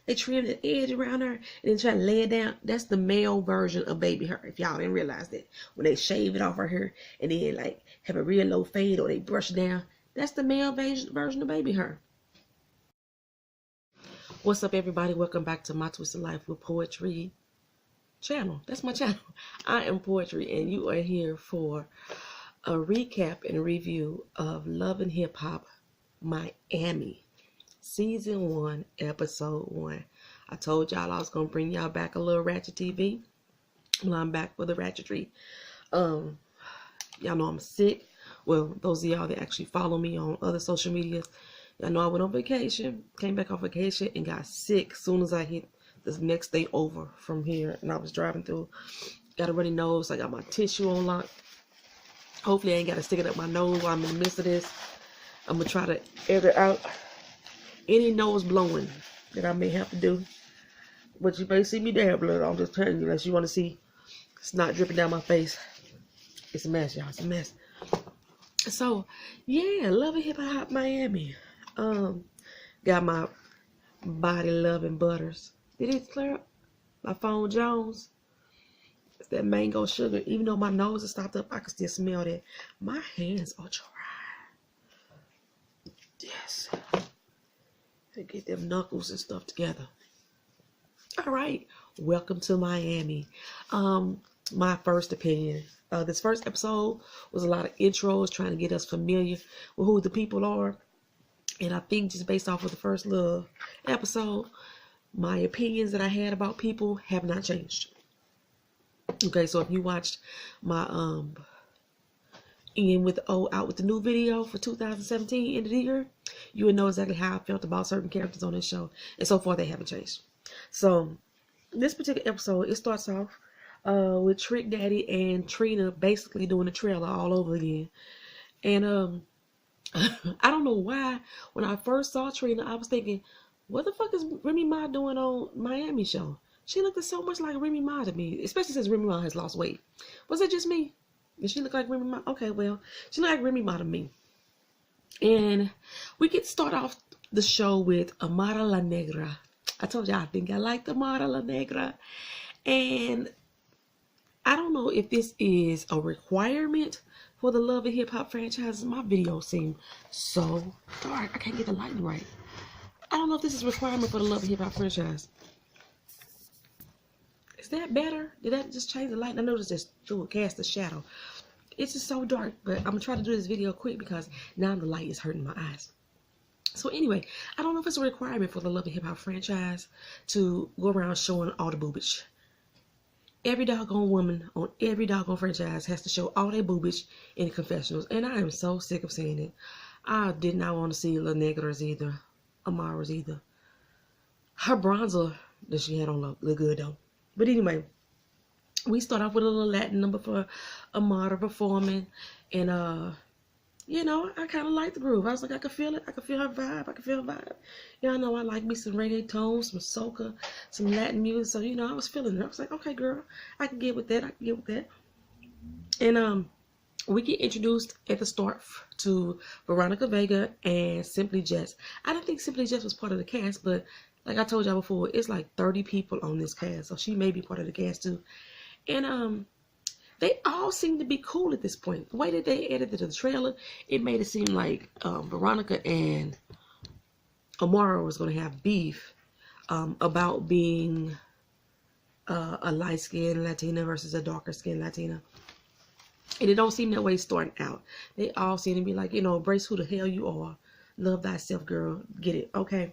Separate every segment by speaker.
Speaker 1: They trim the edge around her and then try to lay it down. That's the male version of baby hair. If y'all didn't realize that, when they shave it off her hair and then like have a real low fade or they brush it down, that's the male version of baby hair. What's up, everybody? Welcome back to My Twisted Life with Poetry channel. That's my channel. I am Poetry, and you are here for a recap and review of Love and Hip Hop Miami, Season 1, Episode 1. I told y'all I was going to bring y'all back a little ratchet TV. Well, I'm back for the ratchetry. Y'all know I'm sick. Well, those of y'all that actually follow me on other social media, y'all know I went on vacation, came back off vacation, and got sick as soon as I hit the next day over from here. And I was driving through. Got a runny nose. I got my tissue on lock. Hopefully I ain't got to stick it up my nose while I'm in the midst of this. I'm going to try to edit out any nose blowing that I may have to do. But you may see me there, blood. I'm just telling you, unless you want to see it's not dripping down my face. It's a mess, y'all. It's a mess. So, yeah, Love and Hip Hop Miami. Got my body loving butters. Did it clear up? My phone Jones. It's that mango sugar. Even though my nose is stopped up, I can still smell that. My hands are dry. Yes. To get them knuckles and stuff together. All right. Welcome to Miami. My first opinion. This first episode was a lot of intros trying to get us familiar with who the people are. And I think just based off of the first little episode, my opinions that I had about people have not changed. Okay, so if you watched my out with the new video for 2017 end of the year, you would know exactly how I felt about certain characters on this show. And so far they haven't changed. So this particular episode, it starts off with Trick Daddy and Trina basically doing the trailer all over again. And I don't know why when I first saw Trina, I was thinking, what the fuck is Remy Ma doing on Miami show? She looked so much like Remy Ma to me, especially since Remy Ma has lost weight. Was that just me? Did she look like Remy Ma? Okay, well, she looked like Remy Ma to me. And we get to start off the show with Amara La Negra. I told you I think I liked Amara La Negra. And I don't know if this is a requirement for the Love and Hip Hop franchise. My video seemed so dark. I can't get the lighting right. I don't know if this is a requirement for the Love and Hip Hop franchise. Is that better? Did that just change the light? I noticed this through a cast of shadow. It's just so dark, but I'm gonna try to do this video quick because now the light is hurting my eyes. So anyway, I don't know if it's a requirement for the Love and Hip Hop franchise to go around showing all the boobage. Every doggone woman on every doggone franchise has to show all their boobage in the confessionals, and I am so sick of seeing it. I did not want to see La Negra's either, Amara's either. Her bronzer that she had on look good though. But anyway, we start off with a little Latin number for Amara performing, and you know, I kind of like the groove. I was like, I could feel it. I could feel her vibe. I could feel her vibe. Y'all know I like me some reggaeton, some soca, some Latin music. So, you know, I was feeling it. I was like, okay, girl, I can get with that. I can get with that. And we get introduced at the start to Veronica Vega and Simply Jess. I didn't think Simply Jess was part of the cast, but like I told y'all before, it's like 30 people on this cast. So she may be part of the cast too. And they all seem to be cool at this point. The way that they edited the trailer, it made it seem like Veronica and Amara was going to have beef about being a light-skinned Latina versus a darker-skinned Latina. And it don't seem that way starting out. They all seem to be like, you know, embrace who the hell you are. Love thyself, girl. Get it, okay?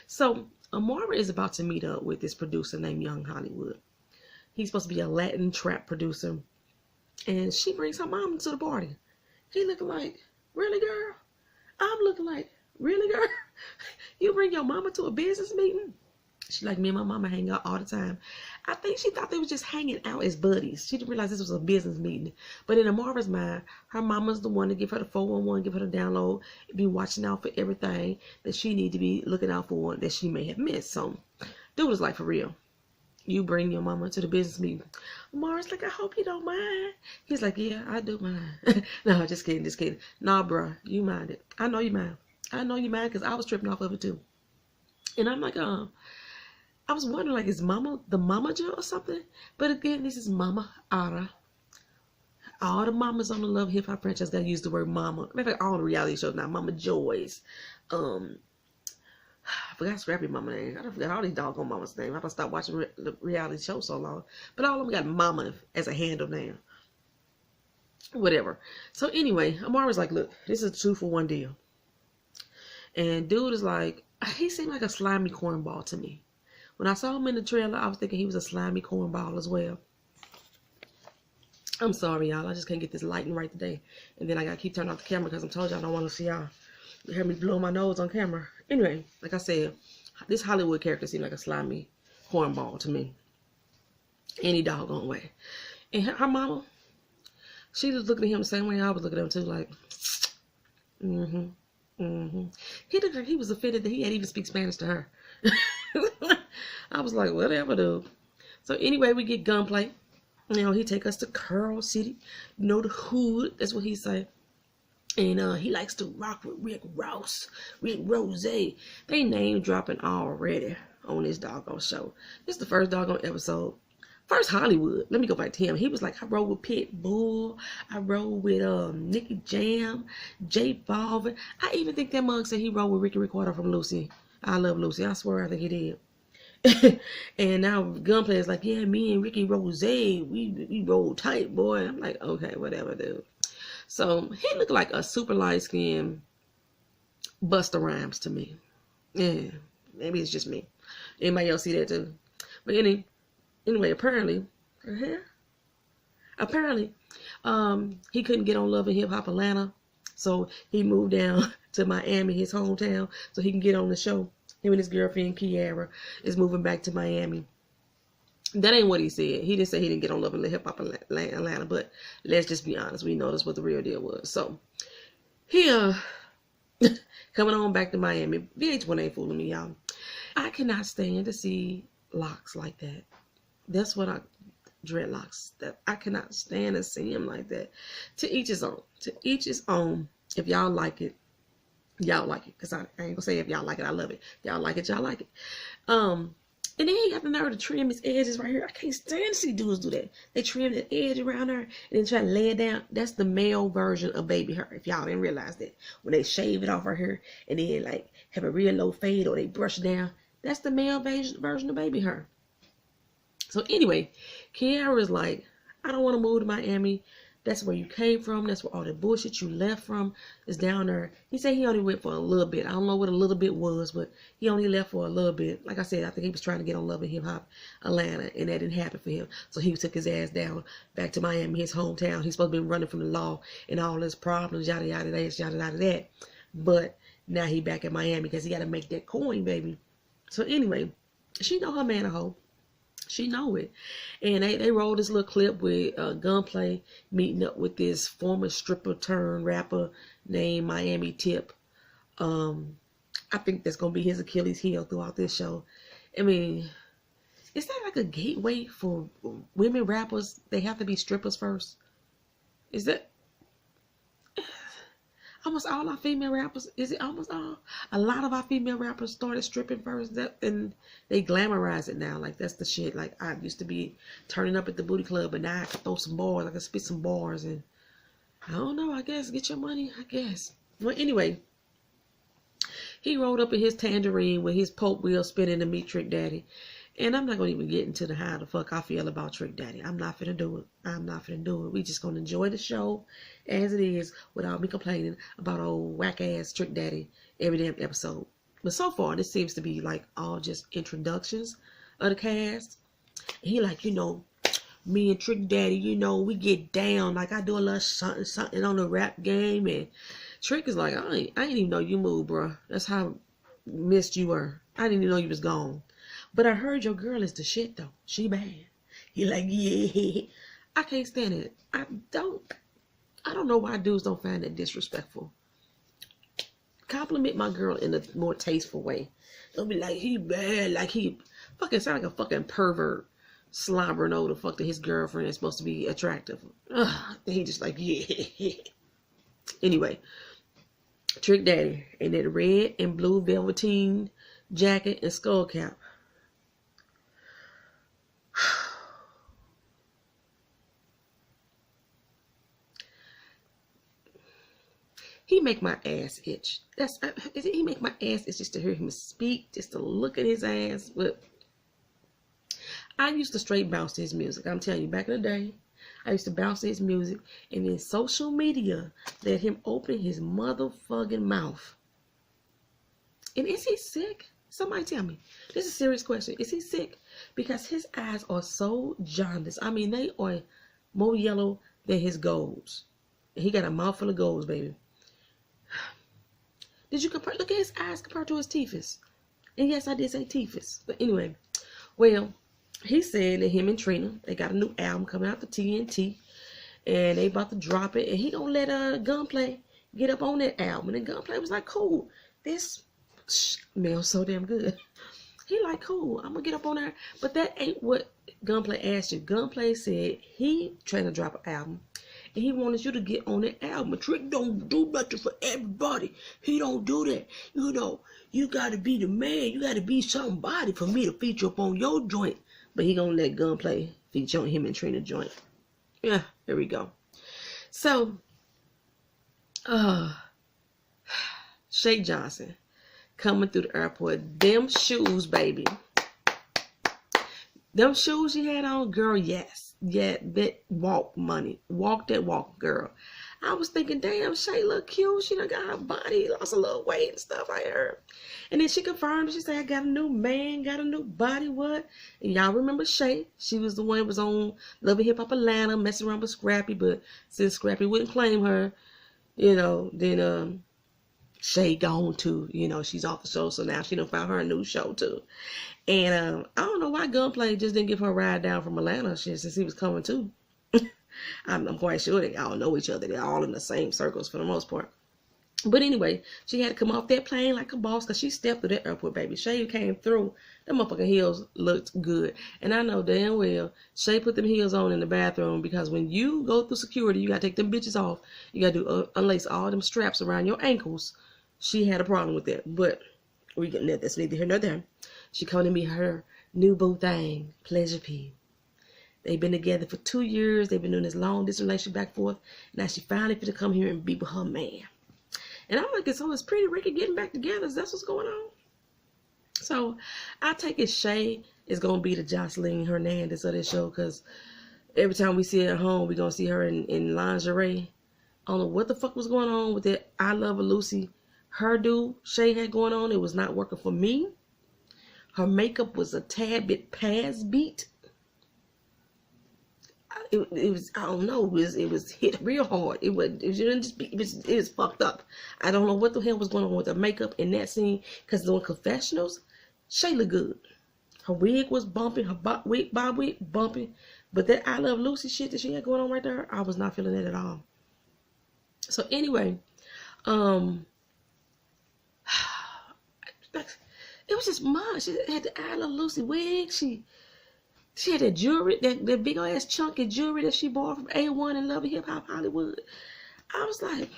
Speaker 1: So Amara is about to meet up with this producer named Young Hollywood. He's supposed to be a Latin trap producer. And she brings her mom to the party. He looking like, really, girl? I'm looking like, really, girl? You bring your mama to a business meeting? She like, me and my mama hang out all the time. I think she thought they was just hanging out as buddies. She didn't realize this was a business meeting. But in Amara's mind, her mama's the one to give her the 411, give her the download, be watching out for everything that she need to be looking out for that she may have missed. So, dude was like, for real. You bring your mama to the business meeting. Amara's like, I hope you don't mind. He's like, yeah, I do mind. No, just kidding, just kidding. Nah, bruh, you mind it. I know you mind. I know you mind because I was tripping off of it too. And I'm like, I was wondering, like, is Mama the Mamager or something? But again, this is Mama Ara. All the mamas on the Love Hip Hop franchise gotta use the word mama. Matter of fact, all the reality shows now. Mama Joyce. I forgot Scrappy Mama name. I forgot all these doggone mamas' names. I done stopped watching the reality show so long. But all of them got Mama as a handle now. Whatever. So anyway, Amara's like, look, this is a 2-for-1 deal. And dude is like, he seemed like a slimy cornball to me. When I saw him in the trailer, I was thinking he was a slimy cornball as well. I'm sorry, y'all. I just can't get this lighting right today. And then I got to keep turning off the camera because I told y'all I don't want to see y'all. You hear me blow my nose on camera. Anyway, like I said, this Hollywood character seemed like a slimy cornball to me. Any doggone way. And her mama, she was looking at him the same way I was looking at him too, like, He looked like he was offended that he had even speak Spanish to her. I was like, whatever, dude. So anyway, we get Gunplay. You know, he take us to Curl City. You know, the hood. That's what he say. And he likes to rock with Rick Rose. They name dropping already on this doggone show. This is the first doggone episode. First Hollywood. Let me go back to him. He was like, I rode with Pitbull. I rode with Nicky Jam, J Balvin. I even think that mug said he rode with Ricky Ricardo from Lucy. I Love Lucy. I swear I think he did. And now Gunplay is like, yeah, me and Ricky Rose, we roll tight, boy. I'm like, okay, whatever, dude. So he looked like a super light skinned Busta Rhymes to me. Yeah, maybe it's just me. Anybody else see that too? But anyway, apparently, he couldn't get on Love and Hip Hop Atlanta, so he moved down to Miami, his hometown, so he can get on the show. Him and his girlfriend, Kiara, is moving back to Miami. That ain't what he said. He didn't say he didn't get on Love and Hip Hop Atlanta, but let's just be honest. We know that's what the real deal was. So, he, coming on back to Miami. VH1 ain't fooling me, y'all. I cannot stand to see locks like that. That's what dreadlocks. That I cannot stand to see him like that. To each his own. To each his own. If y'all like it, y'all like it. Because I ain't gonna say if y'all like it, I love it. Y'all like it, y'all like it. And then he got the nerve to trim his edges right here. I can't stand to see dudes do that. They trim the edge around her and then try to lay it down. That's the male version of baby hair. If y'all didn't realize that. When they shave it off her hair and then like have a real low fade or they brush it down. That's the male version of baby hair. So anyway, Kiara is like, I don't want to move to Miami. That's where you came from. That's where all the bullshit you left from is down there. He said he only went for a little bit. I don't know what a little bit was, but he only left for a little bit. Like I said, I think he was trying to get on Love and Hip Hop Atlanta, and that didn't happen for him. So he took his ass down back to Miami, his hometown. He's supposed to be running from the law and all his problems, yada, yada, yada, yada, that. But now he back in Miami because he got to make that coin, baby. So anyway, she know her man a hoe. She know it. And they rolled this little clip with Gunplay meeting up with this former stripper turned rapper named Miami Tip. I think that's going to be his Achilles heel throughout this show. I mean, is that like a gateway for women rappers? They have to be strippers first? Is that almost all our female rappers? Is it almost all? A lot of our female rappers started stripping first, and they glamorize it now. Like that's the shit. Like I used to be turning up at the booty club, but now I can throw some bars. I can spit some bars, and I don't know. I guess get your money. I guess. Well, anyway, he rolled up in his tangerine with his Pope wheel spinning to meet Trick Daddy. And I'm not going to even get into how the fuck I feel about Trick Daddy. I'm not finna do it. I'm not finna do it. We just going to enjoy the show as it is without me complaining about old whack-ass Trick Daddy every damn episode. But so far, this seems to be like all just introductions of the cast. And he like, you know, me and Trick Daddy, you know, we get down. Like I do a little something on the rap game. And Trick is like, I ain't even know you moved, bro. That's how missed you were. I didn't even know you was gone. But I heard your girl is the shit, though. She bad. He like, yeah. I can't stand it. I don't know why dudes don't find that disrespectful. Compliment my girl in a more tasteful way. Don't be like, he bad. Like he fucking sound like a fucking pervert slobbering over the fuck that his girlfriend is supposed to be attractive. Ugh. He just like, yeah. Anyway, Trick Daddy in that red and blue velveteen jacket and skull cap. He make my ass itch. He make my ass itch just to hear him speak, just to look at his ass. But I used to straight bounce to his music. I'm telling you, back in the day, I used to bounce to his music, and then social media let him open his motherfucking mouth. And is he sick? Somebody tell me. This is a serious question. Is he sick? Because his eyes are so jaundiced. I mean, they are more yellow than his golds. He got a mouthful of golds, baby. Did you compare? Look at his eyes compared to his teethus. And yes, I did say teethus. But anyway, well, he said that him and Trina, they got a new album coming out, the TNT, and they about to drop it. And he gonna let Gunplay get up on that album. And Gunplay was like, cool, this smells so damn good. He like, cool, I'm gonna get up on there. But that ain't what Gunplay asked you. Gunplay said he trying to drop an album, and he wanted you to get on that album. Trick don't do nothing for everybody. He don't do that. You know, you gotta be the man. You gotta be somebody for me to feature up on your joint. But he gonna let Gunplay feature on him and Trina joint. Yeah, here we go. So, Shay Johnson coming through the airport. Them shoes, baby. Them shoes she had on, girl, yes. Yeah, that walk money. Walk that walk, girl. I was thinking, damn, Shay look cute. She done got her body, lost a little weight and stuff, I heard. And then she confirmed, she said, I got a new man, got a new body, what? And y'all remember Shay. She was the one who was on Love and Hip Hop Atlanta, messing around with Scrappy, but since Scrappy wouldn't claim her, you know, then Shay gone too. You know, she's off the show, so now she done found her a new show too. And I don't know why Gunplay just didn't give her a ride down from Atlanta since he was coming too. I'm quite sure they all know each other. They're all in the same circles for the most part. But anyway, she had to come off that plane like a boss because she stepped through that airport, baby. Shay came through. Them motherfucking heels looked good. And I know damn well Shay put them heels on in the bathroom because when you go through security, you got to take them bitches off. You got to unlace all them straps around your ankles. She had a problem with that. But we getting that. That's neither here nor there. She come to meet her new boo thing, Pleasure P. They've been together for 2 years. They've been doing this long distance relationship back and forth. Now she finally fit to come here and be with her man. And I'm like, so it's Pretty Ricky getting back together? Is that what's going on? So I take it Shay is going to be the Jocelyn Hernandez of this show because every time we see her at home, we're going to see her in lingerie. I don't know what the fuck was going on with that I Love a Lucy hairdo Shay had going on. It was not working for me. Her makeup was a tad bit past beat. It was, I don't know, it was hit real hard. It was fucked up. I don't know what the hell was going on with the makeup in that scene because doing confessionals, Shay looked good. Her wig was bumping, her bob wig bumping, but that I Love Lucy shit that she had going on right there, I was not feeling that at all. So anyway, it was just much. She had the I Love Lucy wig. She had that jewelry, that big ass chunky jewelry that she bought from A1 and Love and Hip Hop Hollywood. I was like,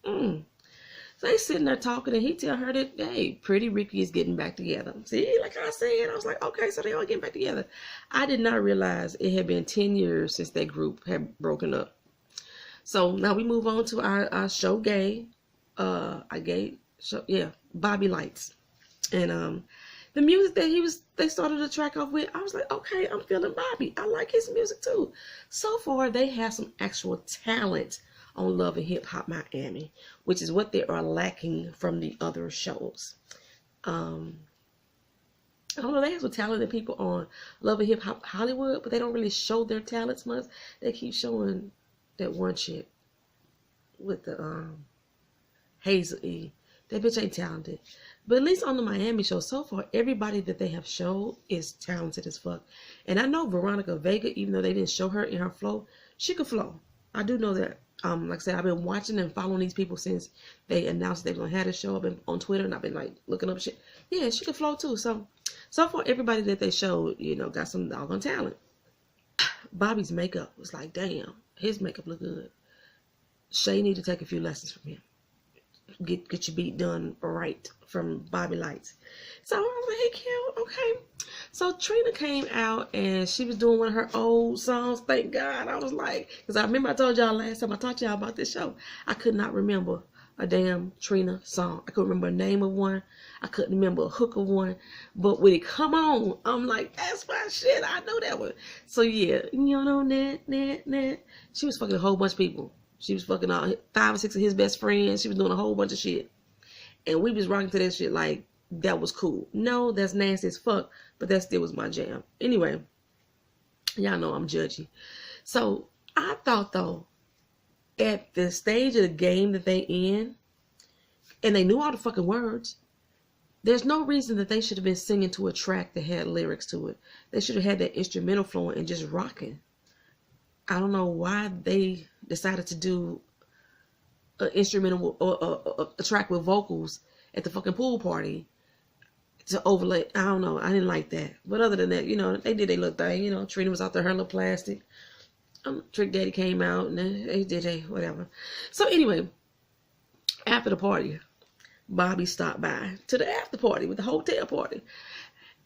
Speaker 1: So they sitting there talking, and he tell her that, hey, Pretty Ricky is getting back together. See, like I said, I was like, okay, so they all getting back together. I did not realize it had been 10 years since that group had broken up. So now we move on to our show gay, Bobby Lights. And the music that they started the track off with, I was like, okay, I'm feeling Bobby. I like his music too. So far, they have some actual talent on Love and Hip Hop Miami, which is what they are lacking from the other shows. I don't know, they have some talented people on Love and Hip Hop Hollywood, but they don't really show their talents much. They keep showing that one chick with the Hazel E. That bitch ain't talented. But at least on the Miami show, so far, everybody that they have showed is talented as fuck. And I know Veronica Vega, even though they didn't show her in her flow, she could flow. I do know that. Like I said, I've been watching and following these people since they announced they were going to have this show. I've been on Twitter and I've been like looking up shit. Yeah, she could flow too. So far, everybody that they showed, got some doggone talent. Bobby's makeup was like, damn, his makeup look good. Shay need to take a few lessons from him. Get your beat done right from Bobby Lights. So I was like, hey, cute, okay. So Trina came out and she was doing one of her old songs. Thank God. I was like, because I remember I told y'all last time I talked to y'all about this show, I could not remember a damn Trina song. I couldn't remember the name of one. I couldn't remember a hook of one. But when it come on, I'm like, that's my shit. I know that one. So yeah, you know, net. She was fucking a whole bunch of people. She was fucking all 5 or 6 of his best friends. She was doing a whole bunch of shit. And we was rocking to that shit like that was cool. No, that's nasty as fuck. But that still was my jam. Anyway, y'all know I'm judgy. So I thought though, at the stage of the game that they in, and they knew all the fucking words, there's no reason that they should have been singing to a track that had lyrics to it. They should have had that instrumental flowing and just rocking. I don't know why they decided to do an instrumental or a track with vocals at the fucking pool party to overlay. I don't know. I didn't like that. But other than that, you know, they did their little thing. You know, Trina was out there, her little plastic. Trick Daddy came out and they did whatever. So anyway, after the party, Bobby stopped by to the after party with the hotel party.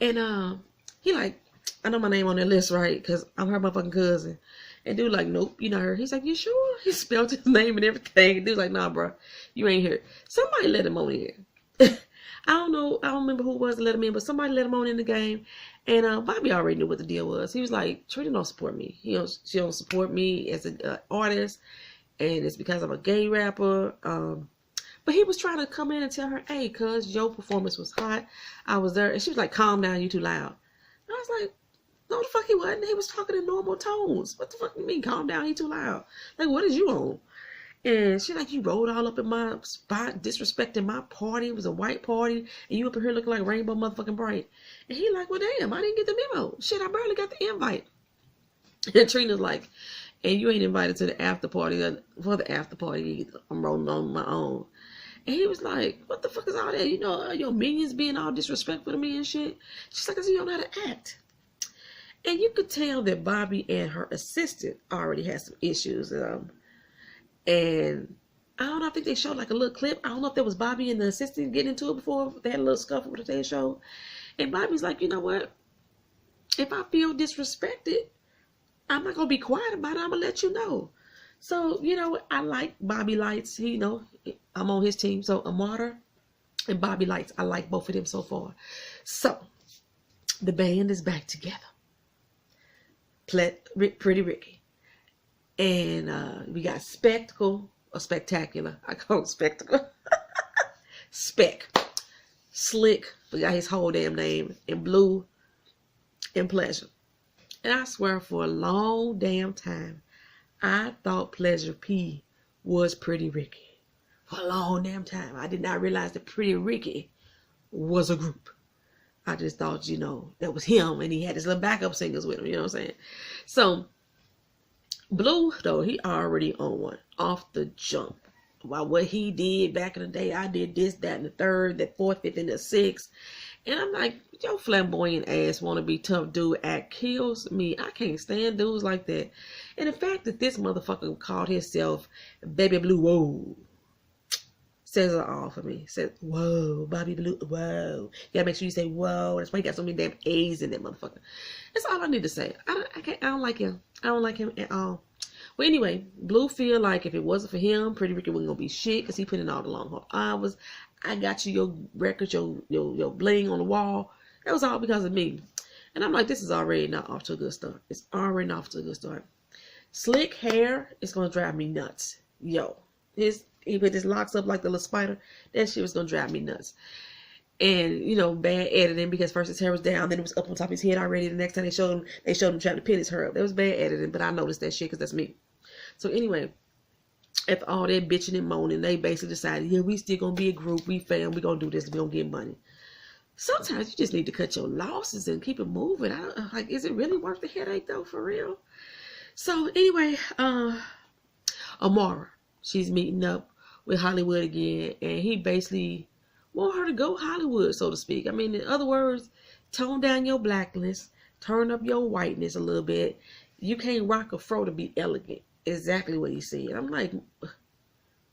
Speaker 1: And he like, I know my name on that list, right? Because I'm her motherfucking cousin. And dude like, nope, you know her. He's like, you sure? He spelled his name and everything. And dude's like, nah, bro, you ain't here. Somebody let him on here. I don't know. I don't remember who it was that let him in, but somebody let him on in the game. And Bobby already knew what the deal was. He was like, Trina don't support me. She don't support me as an artist. And it's because I'm a gay rapper. But he was trying to come in and tell her, hey, cuz your performance was hot. I was there. And she was like, calm down, you too loud. And I was like, no, the fuck he wasn't. He was talking in normal tones. What the fuck you mean, calm down, he too loud? Like, what is you on? And she like, you rolled all up in my spot, disrespecting my party. It was a white party, and you up in here looking like Rainbow motherfucking Bright. And he like, well, damn, I didn't get the memo. Shit, I barely got the invite. And Trina's like, and you ain't invited to the after party, for the after party either. I'm rolling on my own. And he was like, what the fuck is all that? You know, your minions being all disrespectful to me and shit. She's like, you don't know how to act. And you could tell that Bobby and her assistant already had some issues. And I don't know, I think they showed like a little clip. I don't know if that was Bobby and the assistant getting into it before they had a little scuffle with the show. And Bobby's like, you know what? If I feel disrespected, I'm not going to be quiet about it. I'm going to let you know. So, you know, I like Bobby Lights. You know, I'm on his team. So Amara and Bobby Lights, I like both of them so far. So the band is back together. Pretty Ricky. And we got Spectacle, or Spectacular. I call it Spectacle. Spec. Slick, we got his whole damn name. And Blue and Pleasure. And I swear for a long damn time, I thought Pleasure P was Pretty Ricky. For a long damn time. I did not realize that Pretty Ricky was a group. I just thought, you know, that was him, and he had his little backup singers with him, you know what I'm saying? So, Blue, though, he already on one, off the jump. While what he did back in the day, I did this, that, and the third, that fourth, fifth, and the sixth. And I'm like, your flamboyant ass want to be tough dude act kills me. I can't stand dudes like that. And the fact that this motherfucker called himself Baby Blue, whoa, says it all for me. Says, whoa, Bobby Blue, whoa. You gotta make sure you say, whoa. That's why he got so many damn A's in that motherfucker. That's all I need to say. I don't like him. I don't like him at all. Well, anyway, Blue feel like if it wasn't for him, Pretty Ricky wasn't gonna be shit because he put in all the long haul hours. I got you your records, your bling on the wall. That was all because of me. And I'm like, this is already not off to a good start. It's already not off to a good start. Slick hair is gonna drive me nuts. Yo, he put his locks up like the little spider. That shit was gonna drive me nuts. And you know, bad editing because first his hair was down, then it was up on top of his head already. The next time they showed him trying to pin his hair up. That was bad editing, but I noticed that shit because that's me. So anyway, after all that bitching and moaning, they basically decided, yeah, we still gonna be a group, we fam, we gonna do this, we gonna get money. Sometimes you just need to cut your losses and keep it moving. Like, is it really worth the headache though, for real? So anyway, Amara, she's meeting up with Hollywood again, and he basically want her to go Hollywood, so to speak. I mean, in other words, tone down your blackness, turn up your whiteness a little bit. You can't rock a fro to be elegant. Exactly what he said. I'm like,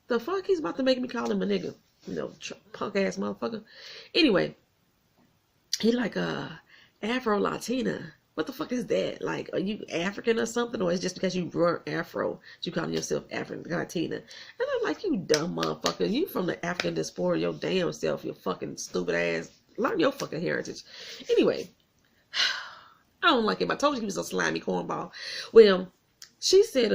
Speaker 1: the fuck? He's about to make me call him a nigga. You know, punk ass motherfucker. Anyway, he like Afro Latina. What the fuck is that? Like, are you African or something? Or is it just because you grew Afro, you calling yourself African Latina? And I'm like, you dumb motherfucker. You from the African diaspora, your damn self, you fucking stupid ass. Learn your fucking heritage. Anyway, I don't like him. I told you he was a slimy cornball. Well, she said,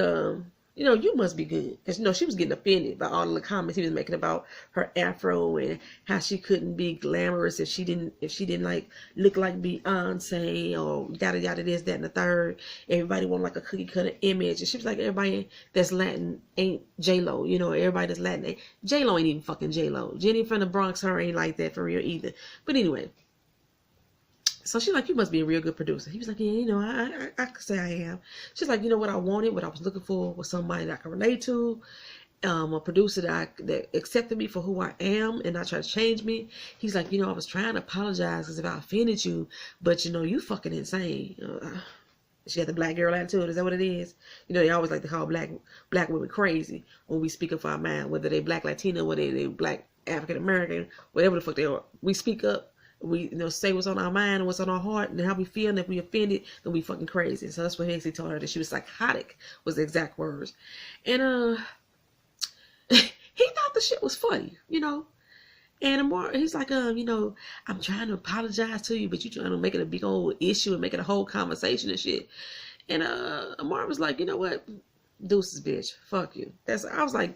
Speaker 1: you know, you must be good. Because, you know, she was getting offended by all the comments he was making about her afro and how she couldn't be glamorous if she didn't like look like Beyonce or yada yada this, that, and the third. Everybody wanted like a cookie cutter image. And she was like, everybody that's Latin ain't J-Lo. You know, everybody that's Latin ain't. J-Lo ain't even fucking J-Lo. Jenny from the Bronx, her ain't like that for real either. But anyway. So she's like, you must be a real good producer. He was like, yeah, you know, I could say I am. She's like, you know what I wanted, what I was looking for was somebody that I can relate to, a producer that accepted me for who I am and not try to change me. He's like, you know, I was trying to apologize because if I offended you, but you know, you fucking insane. She had the black girl attitude. Is that what it is? You know, they always like to call black women crazy when we speak up for our mind, whether they black Latino, whether they black African American, whatever the fuck they are. We speak up. We, you know, say what's on our mind and what's on our heart and how we feel, and if we offended, then we fucking crazy. So that's what Hexie told her, that she was psychotic, was the exact words. And he thought the shit was funny, you know. And Amara, he's like, you know, I'm trying to apologize to you, but you trying to make it a big old issue and make it a whole conversation and shit. And Amara was like, you know what, deuces, bitch, fuck you. I was like,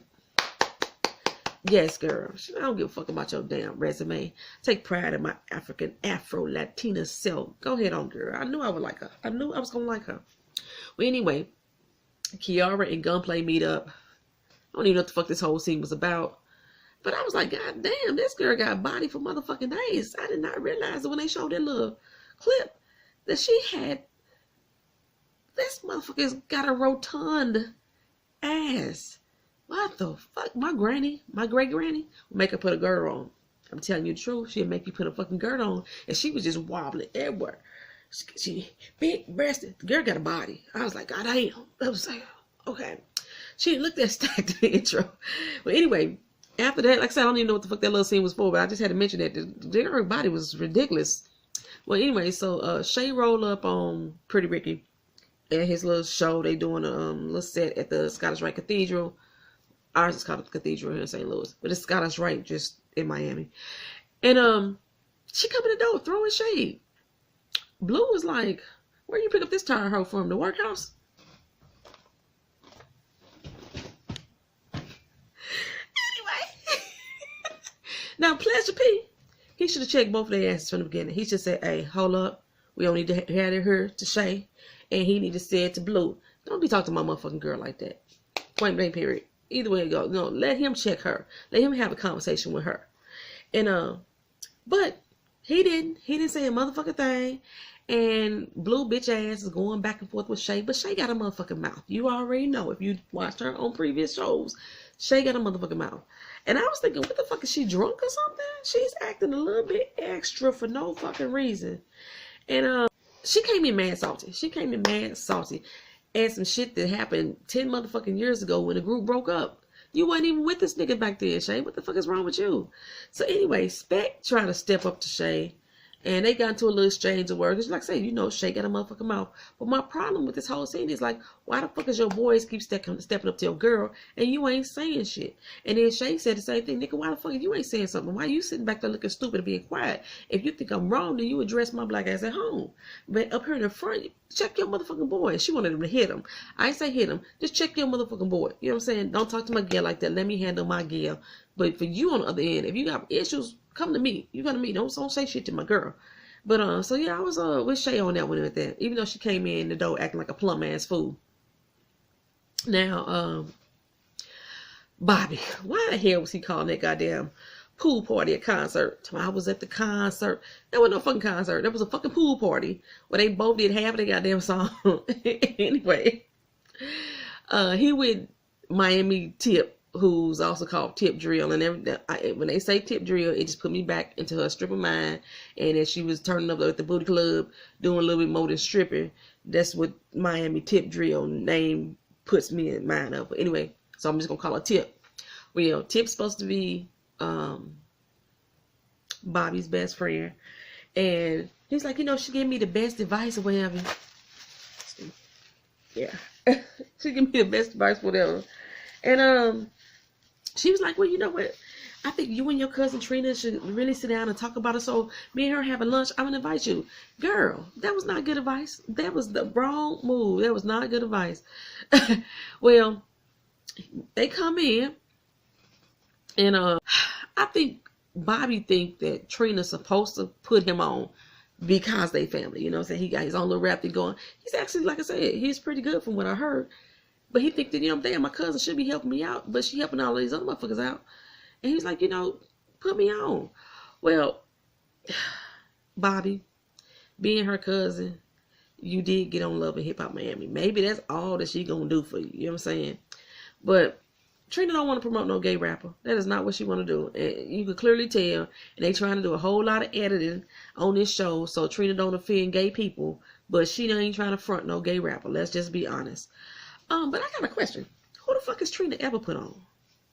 Speaker 1: yes, girl. I don't give a fuck about your damn resume. Take pride in my African Afro-Latina self. Go ahead on, girl. I knew I would like her. I knew I was going to like her. Well, anyway, Kiara and Gunplay meet up. I don't even know what the fuck this whole scene was about. But I was like, God damn, this girl got a body for motherfucking days. I did not realize that when they showed that little clip that she had, this motherfucker's got a rotund ass. What the fuck? My great granny, would make her put a girdle on. I'm telling you the truth. She'd make you put a fucking girdle on. And she was just wobbling everywhere. She big breasted. The girl got a body. I was like, God damn. I was like, okay. She didn't look that stacked in the intro. But anyway, after that, like I said, I don't even know what the fuck that little scene was for, but I just had to mention that the girl body was ridiculous. Well, anyway, so Shay rolled up on Pretty Ricky at his little show. They doing a little set at the Scottish Rite Cathedral. Ours is called the Cathedral here in St. Louis, but it's Scottish Rite just in Miami. And she come in the door throwing shade. Blue was like, where you pick up this tire hoe from? The workhouse? Anyway. Now, Pleasure P, he should have checked both of their asses from the beginning. He should say, hey, hold up. We don't need to have it here to Shay. And he need to say it to Blue. Don't be talking to my motherfucking girl like that. Point blank, period. Either way it goes, no, let him check her. Let him have a conversation with her. And but he didn't say a motherfucking thing. And Blue bitch ass is going back and forth with Shay, but Shay got a motherfucking mouth. You already know if you watched her on previous shows. Shay got a motherfucking mouth. And I was thinking, what the fuck, is she drunk or something? She's acting a little bit extra for no fucking reason. And she came in mad salty. And some shit that happened 10 motherfucking years ago when the group broke up. You wasn't even with this nigga back then, Shay. What the fuck is wrong with you? So anyway, Spec trying to step up to Shay. And they got into a little exchange of words. Like I say, you know, Shay got a motherfucking mouth. But my problem with this whole scene is like, why the fuck is your boys keep stepping up to your girl and you ain't saying shit? And then Shay said the same thing. Nigga, why the fuck you ain't saying something? Why you sitting back there looking stupid and being quiet? If you think I'm wrong, then you address my black ass at home. But up here in the front, check your motherfucking boy. She wanted him to hit him. I ain't say hit him. Just check your motherfucking boy. You know what I'm saying? Don't talk to my girl like that. Let me handle my girl. But for you on the other end, if you got issues, come to me. You come to me. Don't say shit to my girl. But so yeah, I was with Shay on that one with that. Even though she came in the door acting like a plum ass fool. Now, Bobby, why the hell was he calling that goddamn pool party a concert? I was at the concert. There was no fucking concert. There was a fucking pool party where they both did half of their goddamn song. Anyway, he with Miami Tip, who's also called Tip Drill, and when they say Tip Drill, it just put me back into her stripper mind. And as she was turning up at the booty club, doing a little bit more than stripping, that's what Miami Tip Drill name puts me in mind of. But anyway, so I'm just gonna call her Tip. Well, Tip's supposed to be Bobby's best friend, and He's like, she gave me the best advice or whatever. Yeah. She gave me the best advice, whatever. And she was like, well, you know what? I think you and your cousin Trina should really sit down and talk about it. So me and her having lunch, I'm gonna invite you. Girl, that was not good advice. That was the wrong move. That was not good advice. Well, they come in, and I think Bobby think that Trina's supposed to put him on because they family. You know what I'm saying? He got his own little rap thing going. He's actually, like I said, he's pretty good from what I heard. But he think that, damn, my cousin should be helping me out, but she helping all of these other motherfuckers out. And he's like, put me on. Well, Bobby, being her cousin, you did get on Love and Hip Hop Miami. Maybe that's all that she gonna do for you. You know what I'm saying? But Trina don't want to promote no gay rapper. That is not what she want to do. And you can clearly tell. And they trying to do a whole lot of editing on this show so Trina don't offend gay people. But she ain't trying to front no gay rapper. Let's just be honest. But I got a question. Who the fuck has Trina ever put on?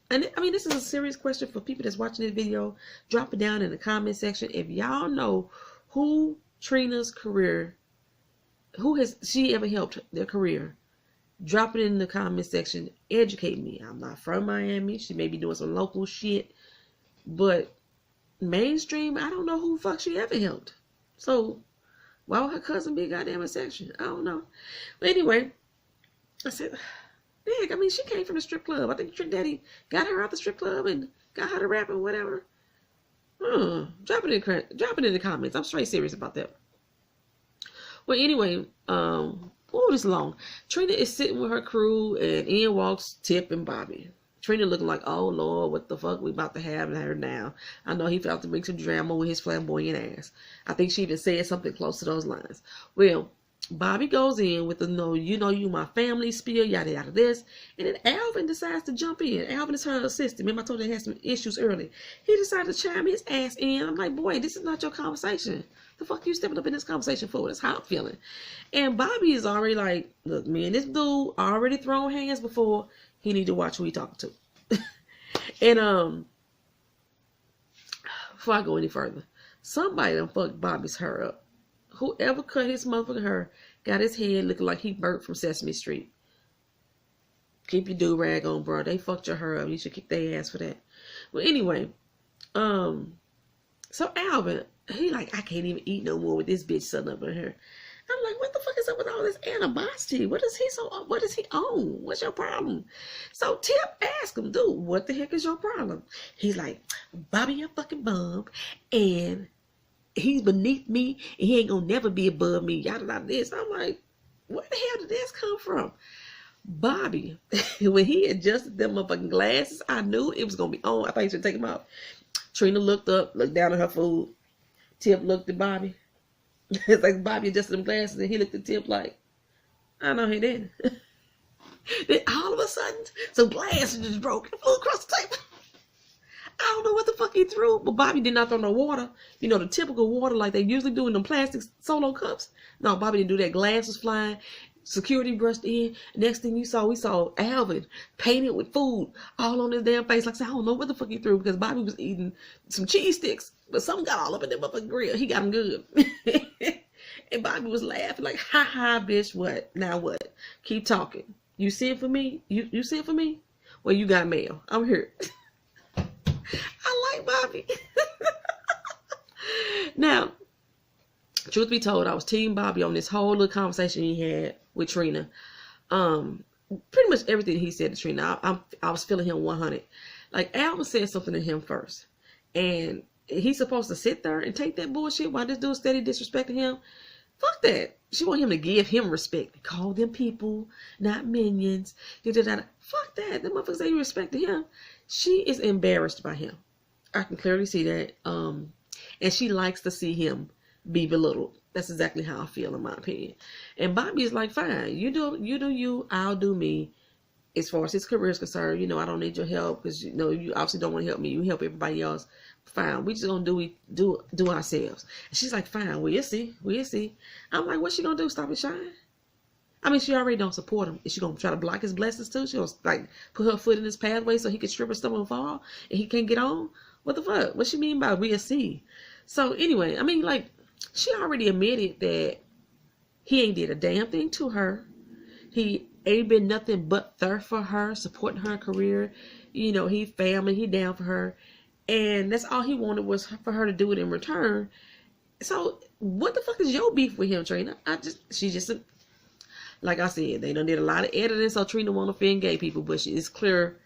Speaker 1: And I mean, this is a serious question for people that's watching this video. Drop it down in the comment section. If y'all know who Trina's career, who has she ever helped their career, drop it in the comment section. Educate me. I'm not from Miami. She may be doing some local shit. But mainstream, I don't know who the fuck she ever helped. So why would her cousin be a goddamn section? I don't know. But anyway, I said, heck, I mean, she came from the strip club. I think Trick Daddy got her out the strip club and got her to rap and whatever. Drop it in the comments. I'm straight serious about that. Well, anyway, this long. Trina is sitting with her crew, and in walks Tip and Bobby. Trina looking like, oh Lord, what the fuck we about to have her now? I know he felt to make some drama with his flamboyant ass. I think she even said something close to those lines. Well, Bobby goes in with the you my family spiel, yada yada this, and then Alvin decides to jump in. Alvin is her assistant. Remember I told you they had some issues early. He decided to chime his ass in. I'm like, boy, this is not your conversation. The fuck you stepping up in this conversation for? That's how I'm feeling. And Bobby is already like, look, me and this dude already thrown hands before. He need to watch who he talking to. And before I go any further, somebody done fucked Bobby's hair up. Whoever cut his motherfucking hair got his head looking like he burnt from Sesame Street. Keep your do-rag on, bro. They fucked your hair up. You should kick their ass for that. Well, anyway, so Alvin, he like, I can't even eat no more with this bitch sitting up in here. I'm like, what the fuck is up with all this animosity? What is he on? What's your problem? So Tip asked him, dude, what the heck is your problem? He's like, Bobby a fucking bum, and he's beneath me, and he ain't gonna never be above me. Yada yada this. I'm like, where the hell did this come from? Bobby, when he adjusted them motherfucking glasses, I knew it was gonna be on. I thought he should take them off. Trina looked up, looked down at her food. Tip looked at Bobby. It's like Bobby adjusted them glasses, and he looked at Tip like, I know he didn't. Then all of a sudden, some glasses just broke and flew across the table. I don't know what the fuck he threw, but Bobby did not throw no water. You know, the typical water like they usually do in them plastic solo cups. No, Bobby didn't do that. Glass was flying. Security brushed in. Next thing we saw Alvin painted with food all on his damn face. Like I said, I don't know what the fuck he threw because Bobby was eating some cheese sticks, but something got all up in that motherfucking grill. He got them good. And Bobby was laughing like, ha ha, bitch, what? Now what? Keep talking. You sent for me? You sent for me? Well, you got mail. I'm here. I like Bobby. Now, truth be told, I was team Bobby on this whole little conversation he had with Trina. Pretty much everything he said to Trina, I was feeling him 100. Like, Alvin said something to him first. And he's supposed to sit there and take that bullshit while this dude steady disrespecting him. Fuck that. She want him to give him respect. Call them people, not minions. Fuck that. The motherfuckers ain't respecting him. She is embarrassed by him. I can clearly see that. And she likes to see him be belittled. That's exactly how I feel, in my opinion. And Bobby is like, fine, you do you, I'll do me. As far as his career is concerned, I don't need your help because you obviously don't want to help me. You help everybody else. Fine, we just gonna do ourselves. And she's like, fine, we'll see. I'm like, what's she gonna do? Stop it shine? I mean, she already don't support him. Is she gonna try to block his blessings too? She gonna like put her foot in his pathway so he can strip her stomach and fall and he can't get on? What the fuck? What she mean by we'll see? So anyway, I mean, like, she already admitted that he ain't did a damn thing to her. He ain't been nothing but there for her, supporting her career. You know, he family, he down for her. And that's all he wanted was for her to do it in return. So what the fuck is your beef with him, Trina? She just, like I said, they done did a lot of editing, so Trina won't offend gay people, but it's clear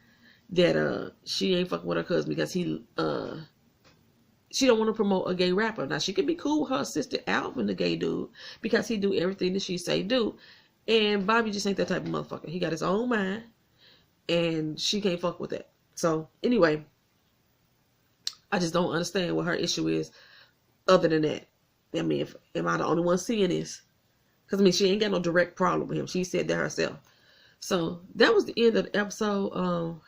Speaker 1: that she ain't fucking with her cousin because she don't want to promote a gay rapper. Now she could be cool with her sister Alvin, the gay dude, because he do everything that she say do. And Bobby just ain't that type of motherfucker. He got his own mind, and she can't fuck with that. So anyway, I just don't understand what her issue is other than that. I mean, am I the only one seeing this? Because, I mean, she ain't got no direct problem with him. She said that herself. So that was the end of the episode.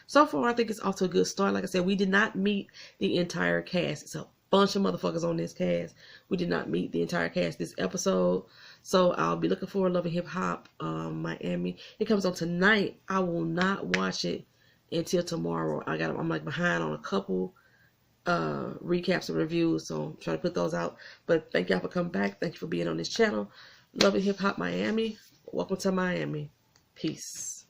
Speaker 1: So far, I think it's off to a good start. Like I said, we did not meet the entire cast. It's a bunch of motherfuckers on this cast. We did not meet the entire cast this episode. So I'll be looking for Love and Hip Hop Miami. It comes on tonight. I will not watch it until tomorrow. I'm like behind on a couple recaps and reviews, so I'm trying to put those out. But thank y'all for coming back. Thank you for being on this channel. Love and Hip Hop Miami. Welcome to Miami. Peace.